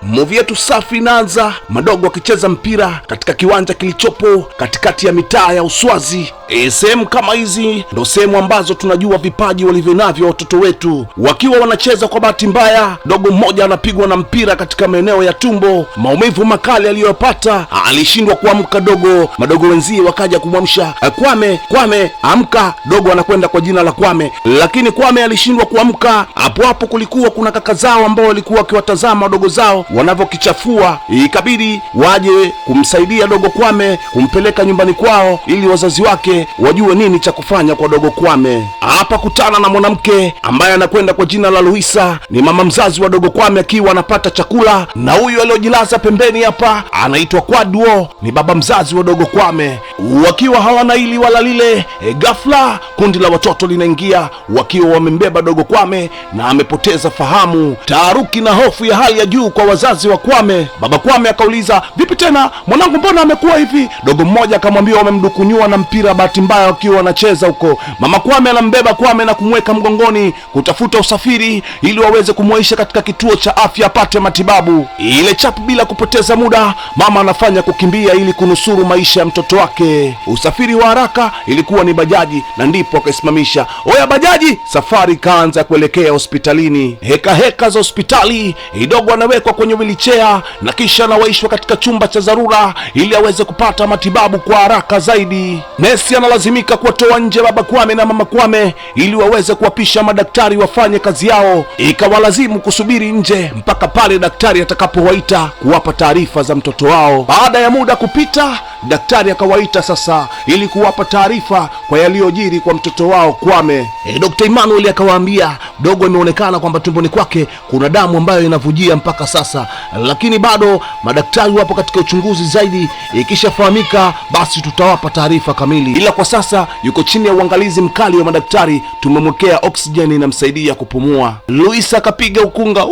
Movie yetu safi inaanza, madogo akicheza mpira katika kiwanja kilichopo katikati ya mitaa ya Uswazi. Sehemu kama hizi ndo sehemu ambazo tunajua vipaji walivyo navyo watoto wetu. Wakiwa wanacheza, kwa bahati mbaya dogo mmoja anapigwa na mpira katika maeneo ya tumbo. Maumivu makali aliyopata, alishindwa kuamka dogo. Madogo wenzie wakaja kumwamsha, Kwame amka. Dogo anakwenda kwa jina la Kwame, lakini Kwame alishindwa kuamka. Hapo hapo kulikuwa kuna kaka zao ambao walikuwa wakiwatazama wadogo zao wanavyokichafua. Ikabidi waje kumsaidia dogo Kwame kumpeleka nyumbani kwao ili wazazi wake wajue nini cha kufanya kwa dogo Kwame. Hapa kutana na mwanamke ambaye anakwenda kwa jina la Luisa, ni mama mzazi wa dogo Kwame akiwa anapata chakula, na huyu aliyojilaza pembeni hapa anaitwa Kwadwo, ni baba mzazi wa dogo Kwame. Wakiwa hawana hili wala lile, ghafla kundi la watoto linaingia wakiwa wamembeba dogo Kwame na amepoteza fahamu. Taharuki na hofu ya hali ya juu kwa wazazi wa Kwame. Baba Kwame akauliza, vipi tena mwanangu, mbona amekuwa hivi? Dogo mmoja akamwambia wamemdukunyua na mpira, bahati mbaya wakiwa wanacheza huko. Mama Kwame anambeba Kwame na kumweka mgongoni kutafuta usafiri ili waweze kumwaisha katika kituo cha afya apate matibabu. Ile chapu bila kupoteza muda, mama anafanya kukimbia ili kunusuru maisha ya mtoto wake. Usafiri wa haraka ilikuwa ni bajaji, na ndipo akaisimamisha. Oya bajaji! Safari kaanza kuelekea hospitalini. Heka za hospitali, dogo anawekwa kwenye wheelchair na kisha anawaishwa katika chumba cha dharura ili aweze kupata matibabu kwa haraka zaidi. Nesi analazimika kuwatoa nje baba Kwame na mama Kwame ili waweze kuwapisha madaktari wafanye kazi yao. Ikawalazimu kusubiri nje mpaka pale daktari atakapowaita kuwapa taarifa za mtoto wao. Baada ya muda kupita, daktari akawaita sasa ili kuwapa taarifa kwa yaliyojiri kwa mtoto wao Kwame. Dr. Emmanuel akawaambia dogo imeonekana kwamba tumboni kwake kuna damu ambayo inavujia mpaka sasa, lakini bado madaktari wapo katika uchunguzi zaidi. Ikishafahamika basi tutawapa taarifa kamili, ila kwa sasa yuko chini ya uangalizi mkali wa madaktari. Tumemwekea oksijeni inamsaidia kupumua. Luisa akapiga ukunga,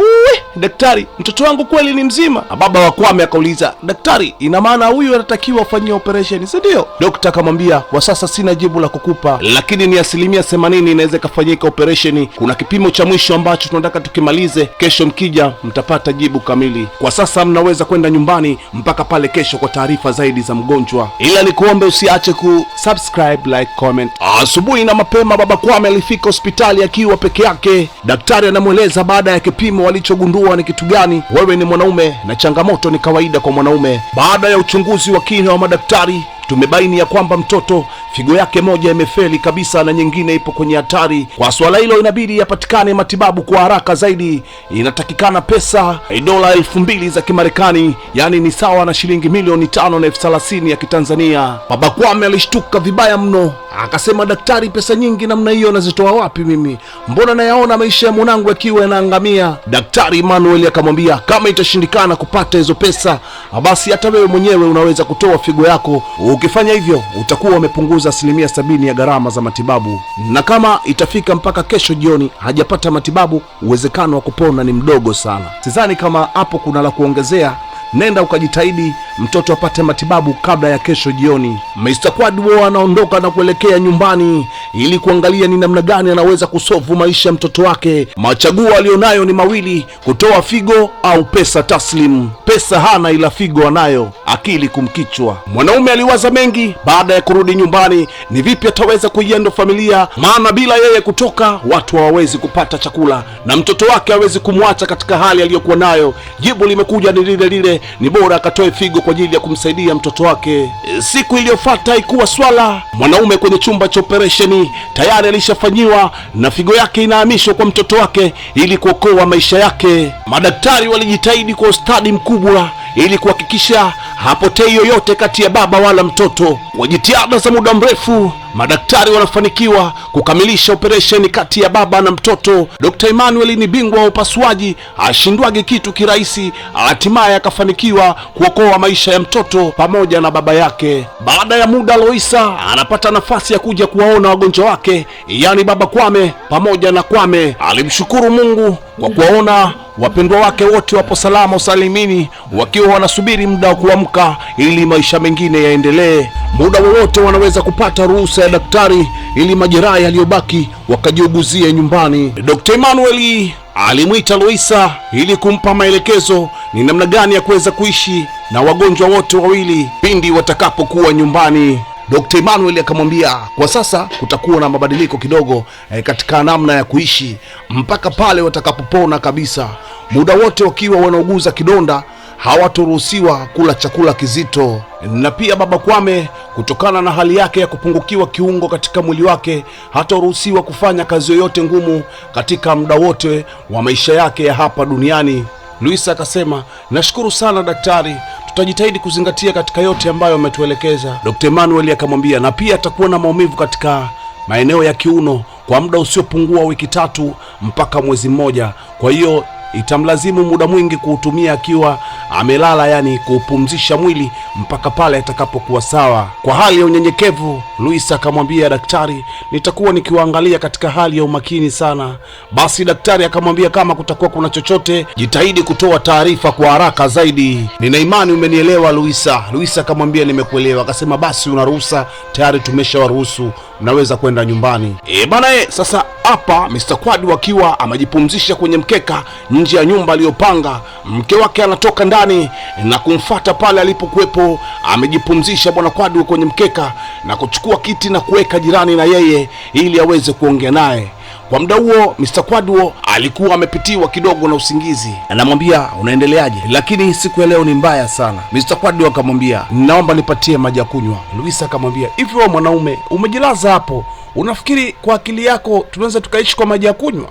daktari, mtoto wangu kweli ni mzima? Baba wa Kwame akauliza, daktari, ina maana huyu anatakiwa afanyie operation, si ndio? Dokta akamwambia, kwa sasa sina jibu la kukupa, lakini ni 80% inaweza kufanyika operation. Kuna kipimo cha mwisho ambacho tunataka tukimalize. Kesho mkija mtapata jibu kamili. Kwa sasa mnaweza kwenda nyumbani mpaka pale kesho kwa taarifa zaidi za mgonjwa, ila nikuombe usiache subscribe, like, comment. Asubuhi na mapema baba Kwame alifika hospitali akiwa peke yake. Daktari anamweleza baada ya kipimo walichogundua ni kitu gani. Wewe ni mwanaume na changamoto ni kawaida kwa mwanaume. Baada ya uchunguzi wa kina wa madaktari, tumebaini ya kwamba mtoto figo yake moja imefeli kabisa na nyingine ipo kwenye hatari. Kwa swala hilo inabidi yapatikane matibabu kwa haraka zaidi. Inatakikana pesa dola 2,000 za Kimarekani, yani ni sawa na shilingi milioni 5,30 ya Kitanzania. Baba Kwame alishtuka vibaya mno, akasema, daktari, pesa nyingi namna hiyo nazitoa wapi mimi? Mbona nayaona maisha ya mwanangu yakiwa yanaangamia? Daktari Emmanuel akamwambia, kama itashindikana kupata hizo pesa, basi hata wewe mwenyewe unaweza kutoa figo yako. Ukifanya hivyo utakuwa umepunguza 70% ya gharama za matibabu, na kama itafika mpaka kesho jioni hajapata matibabu, uwezekano wa kupona ni mdogo sana. Sidhani kama hapo kuna la kuongezea. Nenda ukajitahidi mtoto apate matibabu kabla ya kesho jioni. Mr. Kwadwo anaondoka na kuelekea nyumbani ili kuangalia ni namna gani anaweza kusovu maisha ya mtoto wake. Machaguo alionayo ni mawili, kutoa figo au pesa taslim. Pesa hana ila figo anayo, akili kumkichwa. Mwanaume aliwaza mengi baada ya kurudi nyumbani, ni vipi ataweza kuienda familia, maana bila yeye kutoka watu hawawezi kupata chakula na mtoto wake hawezi kumwacha katika hali aliyokuwa nayo. Jibu limekuja ni lile, ni bora akatoe figo kwa ajili ya kumsaidia mtoto wake. Siku iliyofuata haikuwa swala. Mwanaume kwenye chumba cha operation tayari alishafanyiwa na figo yake inahamishwa kwa mtoto wake ili kuokoa maisha yake. Madaktari walijitahidi kwa ustadi mkubwa ili kuhakikisha hapotei yoyote kati ya baba wala mtoto. Kwa jitihada za muda mrefu, madaktari wanafanikiwa kukamilisha operation kati ya baba na mtoto. Dr. Emmanuel ni bingwa wa upasuaji, ashindwage kitu kirahisi. Hatimaye akafanikiwa kuokoa maisha ya mtoto pamoja na baba yake. Baada ya muda, Loisa anapata nafasi ya kuja kuwaona wagonjwa wake, yani baba Kwame pamoja na Kwame. Alimshukuru Mungu kwa kuwaona wapendwa wake wote wapo salama usalimini, wakiwa wanasubiri muda wa kuamka ili maisha mengine yaendelee. Muda wowote wanaweza kupata ruhusa ya daktari ili majeraha yaliyobaki wakajiuguzie nyumbani. Dr. Emmanuel alimwita Luisa ili kumpa maelekezo ni namna gani ya kuweza kuishi na wagonjwa wote wawili pindi watakapokuwa nyumbani. Dr. Emmanuel akamwambia kwa sasa kutakuwa na mabadiliko kidogo katika namna ya kuishi mpaka pale watakapopona kabisa. Muda wote wakiwa wanauguza kidonda hawatoruhusiwa kula chakula kizito, na pia baba Kwame kutokana na hali yake ya kupungukiwa kiungo katika mwili wake hataruhusiwa kufanya kazi yoyote ngumu katika muda wote wa maisha yake ya hapa duniani. Luisa akasema, nashukuru sana daktari, tutajitahidi kuzingatia katika yote ambayo ametuelekeza. Dr. Emmanuel akamwambia na pia atakuwa na maumivu katika maeneo ya kiuno kwa muda usiopungua wiki 3 mpaka mwezi mmoja. Kwa hiyo itamlazimu muda mwingi kuutumia akiwa amelala, yani kuupumzisha mwili mpaka pale atakapokuwa sawa. Kwa hali ya unyenyekevu, Luisa akamwambia daktari, nitakuwa nikiwaangalia katika hali ya umakini sana. Basi daktari akamwambia kama kutakuwa kuna chochote, jitahidi kutoa taarifa kwa haraka zaidi. Nina imani umenielewa Luisa. Luisa akamwambia nimekuelewa. Akasema basi unaruhusa, tayari tumeshawaruhusu, mnaweza kwenda nyumbani. Bana sasa hapa Mr. Kwadwo akiwa amejipumzisha kwenye mkeka nje ya nyumba aliyopanga, mke wake anatoka ndani na kumfuata pale alipokuwepo amejipumzisha bwana Kwadwo kwenye mkeka na kuchukua kiti na kuweka jirani na yeye ili aweze kuongea naye. Kwa muda huo Mr. Kwadwo alikuwa amepitiwa kidogo na usingizi. Anamwambia unaendeleaje? Lakini siku ya leo ni mbaya sana. Mr. Kwadwo akamwambia naomba nipatie maji ya kunywa. Luisa akamwambia hivi wewe mwanaume umejilaza hapo, unafikiri kwa akili yako tunaweza tukaishi kwa maji ya kunywa?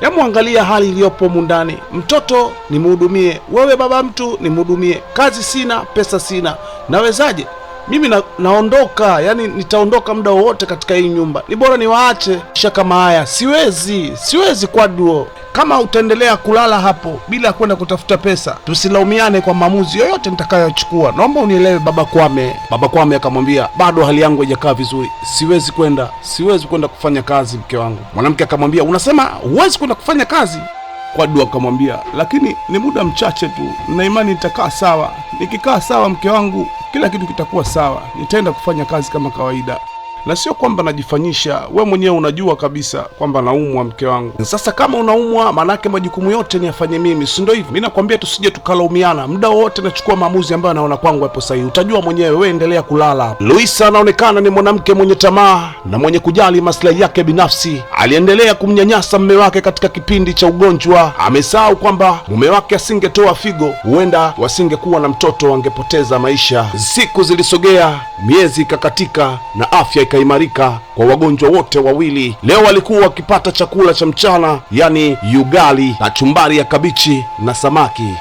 Hebu angalia hali iliyopo mundani. Mtoto nimhudumie, wewe baba mtu nimhudumie, kazi sina, pesa sina, nawezaje? Mimi naondoka, yani nitaondoka muda wowote katika hii nyumba. Ni bora niwaache kisha kama haya. Siwezi Kwadwo. Kama utaendelea kulala hapo bila kwenda kutafuta pesa, tusilaumiane kwa maamuzi yoyote nitakayochukua. Naomba unielewe baba Kwame. Baba Kwame akamwambia bado hali yangu haijakaa vizuri. Siwezi kwenda kufanya kazi mke wangu. Mwanamke akamwambia unasema huwezi kwenda kufanya kazi? Kwadwo akamwambia lakini ni muda mchache tu, na imani nitakaa sawa. Nikikaa sawa mke wangu, kila kitu kitakuwa sawa. Nitaenda kufanya kazi kama kawaida. Na sio kwamba najifanyisha, we mwenyewe unajua kabisa kwamba naumwa mke wangu. Sasa kama unaumwa manake majukumu yote niyafanye mimi, si ndio hivyo? Mimi nakwambia tusije tukalaumiana. Muda wote nachukua maamuzi ambayo naona kwangu hapo sahihi. Utajua mwenyewe, wewe endelea kulala. Luisa anaonekana ni mwanamke mwenye tamaa na mwenye kujali maslahi yake binafsi. Aliendelea kumnyanyasa mume wake katika kipindi cha ugonjwa. Amesahau kwamba mume wake asingetoa figo, huenda wasingekuwa na mtoto, wangepoteza maisha. Siku zilisogea, miezi ikakatika na afya ikaimarika kwa wagonjwa wote wawili. Leo walikuwa wakipata chakula cha mchana, yani ugali, kachumbari ya kabichi na samaki.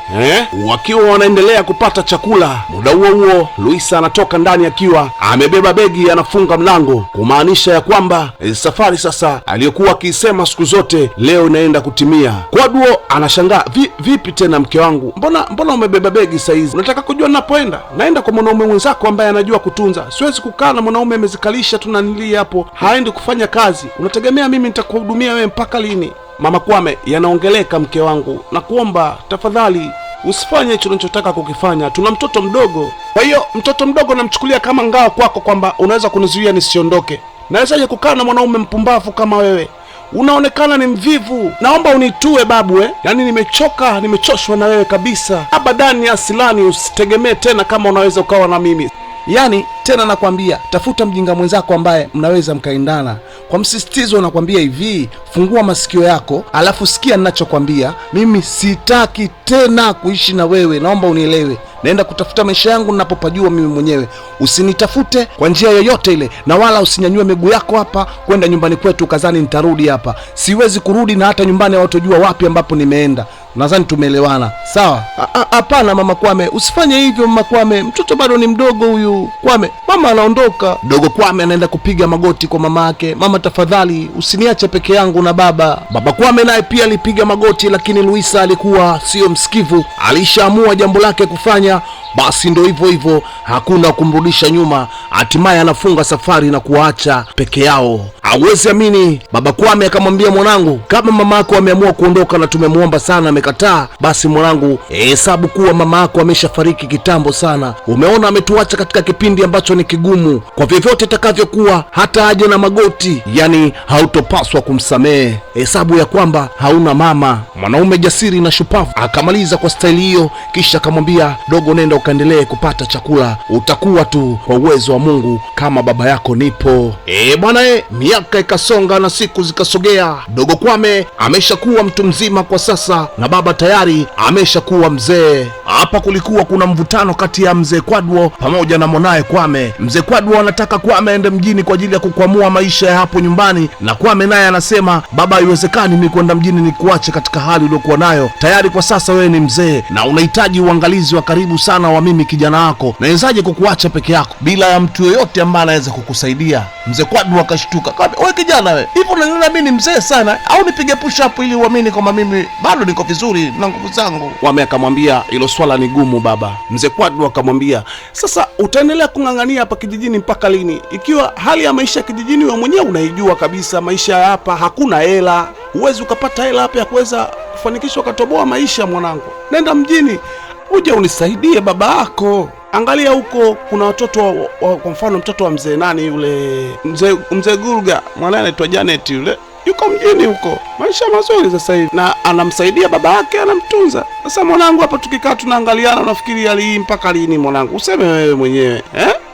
Wakiwa wanaendelea kupata chakula, muda huo Luisa anatoka ndani akiwa amebeba begi, anafunga mlango, kumaanisha ya kwamba safari sasa aliyokuwa akiisema siku zote leo inaenda kutimia. Kwadwo anashangaa, vipi tena mke wangu? Mbona umebeba begi saizi? Unataka kujua ninapoenda? Naenda kwa mwanaume mwenzako ambaye anajua kutunza. Siwezi kukaa na mwanaume amezikalisha tu nanili hapo, haendi kufanya kazi. Unategemea mimi nitakuhudumia wewe mpaka lini? Mama Kwame, yanaongeleka mke wangu, na kuomba tafadhali usifanye hicho unachotaka kukifanya. Tuna mtoto mdogo. Kwa hiyo mtoto mdogo namchukulia kama ngao kwako, kwamba unaweza kunizuia nisiondoke? Nawezaje kukaa na mwanaume mpumbavu kama wewe? Unaonekana ni mvivu. Naomba unitue babu. Yaani nimechoshwa na wewe kabisa. Abadani asilani, usitegemee tena kama unaweza ukawa na mimi. Yani tena nakwambia, tafuta mjinga mwenzako ambaye mnaweza mkaendana. Kwa msisitizo nakwambia hivi, fungua masikio yako alafu sikia ninachokwambia. Mimi sitaki tena kuishi na wewe, naomba unielewe. Naenda kutafuta maisha yangu ninapopajua mimi mwenyewe. Usinitafute kwa njia yoyote ile, na wala usinyanyue miguu yako hapa kwenda nyumbani kwetu kazani nitarudi hapa. Siwezi kurudi, na hata nyumbani hawatojua wapi ambapo nimeenda. Nadhani tumeelewana, sawa? Hapana mama Kwame, usifanye hivyo mama Kwame. Mtoto bado ni mdogo huyu. Kwame, mama anaondoka. Dogo Kwame anaenda kupiga magoti kwa mama yake. Mama tafadhali, usiniache peke yangu na baba. Baba Kwame naye pia alipiga magoti, lakini Luisa alikuwa sio msikivu. Alishaamua jambo lake kufanya. Basi ndo hivyo, hakuna kumrudisha nyuma. Hatimaye anafunga safari na kuacha peke yao. Hauwezi amini, baba Kwame akamwambia mwanangu, kama mama yako ameamua kuondoka na tumemuomba sana amekataa, basi mwanangu, hesabu kuwa mama yako ameshafariki kitambo sana. Umeona ametuacha katika kipindi ambacho ni kigumu. Kwa vyovyote itakavyokuwa, hata aje na magoti, yani hautopaswa kumsamehe. Hesabu ya kwamba hauna mama. Mwanaume jasiri na shupavu akamaliza kwa staili hiyo, kisha akamwambia, dogo, nenda ukaendelee kupata chakula, utakuwa tu kwa uwezo wa Mungu kama baba yako nipo. Bwana miaka ikasonga na siku zikasogea. Dogo Kwame ameshakuwa mtu mzima kwa sasa na baba tayari ameshakuwa mzee. Hapa kulikuwa kuna mvutano kati ya mzee Kwadwo pamoja na mwanaye Kwame. Mzee Kwadwo anataka Kwame aende mjini kwa ajili ya kukwamua maisha ya hapo nyumbani, na Kwame naye anasema, baba, haiwezekani mimi kwenda mjini ni kuache katika hali uliokuwa nayo. Tayari kwa sasa wewe ni mzee na unahitaji uangalizi wa karibu sana wa mimi kijana wako. Nawezaje kukuacha peke yako bila ya mtu yoyote ambaye anaweza kukusaidia? Mzee Kwadwo akashtuka. Wewe kijana wewe, hivi unaniona mimi ni mzee sana au nipige push up ili uamini kwamba mimi bado niko vizuri na nguvu zangu? Kwame akamwambia, hilo swala ni gumu baba. Mzee Kwadwo akamwambia, sasa utaendelea kung'ang'ania hapa kijijini mpaka lini, ikiwa hali ya maisha kijijini wewe mwenyewe unaijua kabisa? Maisha hapa hakuna hela, huwezi ukapata hela hapa ya kuweza kufanikisha ukatoboa maisha. Mwanangu, nenda mjini uje unisaidie baba yako. Angalia huko kuna watoto kwa mfano mtoto wa mzee nani yule, mzee Gurga, mwanae anaitwa Janet, yule yuko mjini huko, maisha mazuri sasa hivi na anamsaidia baba yake, anamtunza. Sasa mwanangu, hapa tukikaa tunaangaliana, unafikiri hali hii mpaka lini mwanangu? Useme wewe mwenyewe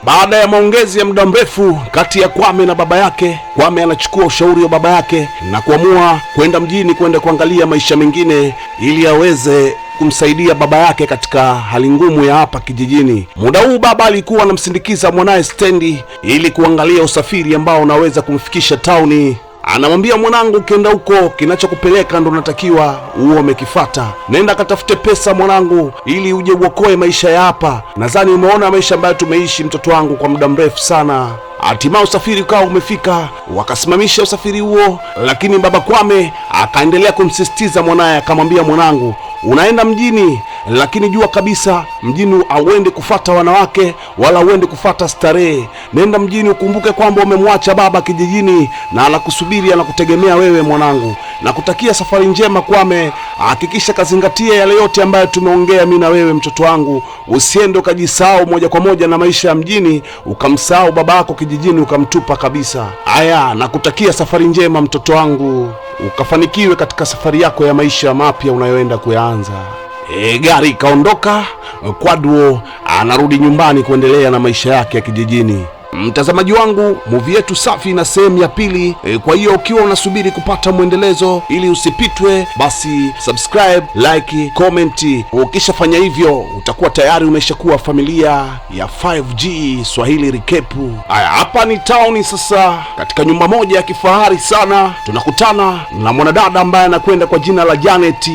Baada ya maongezi ya muda mrefu kati ya Kwame na baba yake, Kwame anachukua ushauri wa baba yake na kuamua kwenda mjini kwenda kuangalia maisha mengine ili aweze kumsaidia baba yake katika hali ngumu ya hapa kijijini. Muda huu baba alikuwa anamsindikiza mwanae stendi ili kuangalia usafiri ambao unaweza kumfikisha tauni. Anamwambia, mwanangu, ukienda huko kinachokupeleka ndo unatakiwa uwe umekifuata. Nenda katafute pesa mwanangu, ili uje uokoe maisha ya hapa. Nadhani umeona maisha ambayo tumeishi mtoto wangu kwa muda mrefu sana. Hatimaye usafiri ukawa umefika, wakasimamisha usafiri huo, lakini baba Kwame akaendelea kumsisitiza mwanaye, akamwambia, mwanangu, unaenda mjini, lakini jua kabisa mjini auende kufata wanawake wala uende kufata starehe. Nenda mjini ukumbuke kwamba umemwacha baba kijijini na anakusubiri, anakutegemea wewe mwanangu. Na kutakia safari njema Kwame, hakikisha kazingatia yale yote ambayo tumeongea mimi na wewe mtoto wangu. Usiende ukajisahau moja kwa moja na maisha ya mjini, ukamsahau babako kijijini ukamtupa kabisa. Haya, na kutakia safari njema mtoto wangu, ukafanikiwe katika safari yako ya maisha mapya unayoenda kuyaanza. Gari ikaondoka, Kwadwo anarudi nyumbani kuendelea na maisha yake ya kijijini. Mtazamaji wangu, movie yetu safi na sehemu ya pili. Kwa hiyo ukiwa unasubiri kupata mwendelezo ili usipitwe, basi subscribe, like, comment. Ukishafanya hivyo utakuwa tayari umeshakuwa familia ya 5G Swahili Recap. Haya, hapa ni town sasa, katika nyumba moja ya kifahari sana. Tunakutana na mwanadada ambaye anakwenda kwa jina la Janet,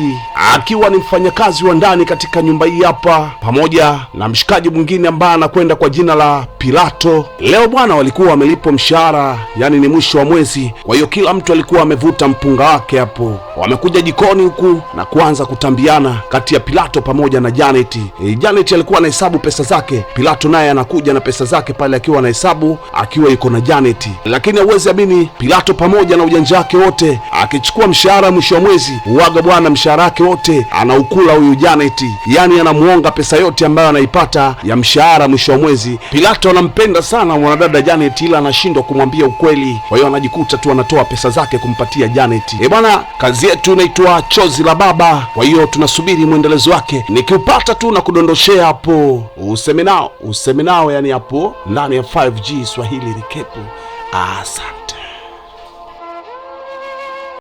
akiwa ni mfanyakazi wa ndani katika nyumba hii hapa, pamoja na mshikaji mwingine ambaye anakwenda kwa jina la Pilato. Leo bwana walikuwa wamelipwa mshahara, yani ni mwisho wa mwezi. Kwa hiyo kila mtu alikuwa amevuta mpunga wake hapo. Wamekuja jikoni huku na kuanza kutambiana kati ya Pilato pamoja na Janet. Janet alikuwa anahesabu pesa zake, Pilato naye anakuja na pesa zake pale akiwa anahesabu, akiwa yuko na Janet. Lakini hauwezi amini, Pilato pamoja na ujanja wake wote, akichukua mshahara mwisho wa mwezi, uaga bwana mshahara wake wote anaukula huyu Janet. Yani anamuonga pesa yote ambayo anaipata ya mshahara mwisho wa mwezi. Pilato anampenda sana mwanadada Janet, ila anashindwa kumwambia ukweli. Kwa hiyo anajikuta tu anatoa pesa zake kumpatia Janet. Bwana, kazi yetu inaitwa Chozi la Baba. Kwa hiyo tunasubiri mwendelezo wake. Nikiupata tu na kudondoshea hapo, useme nao yani hapo ndani ya 5G Swahili Recap. Asante.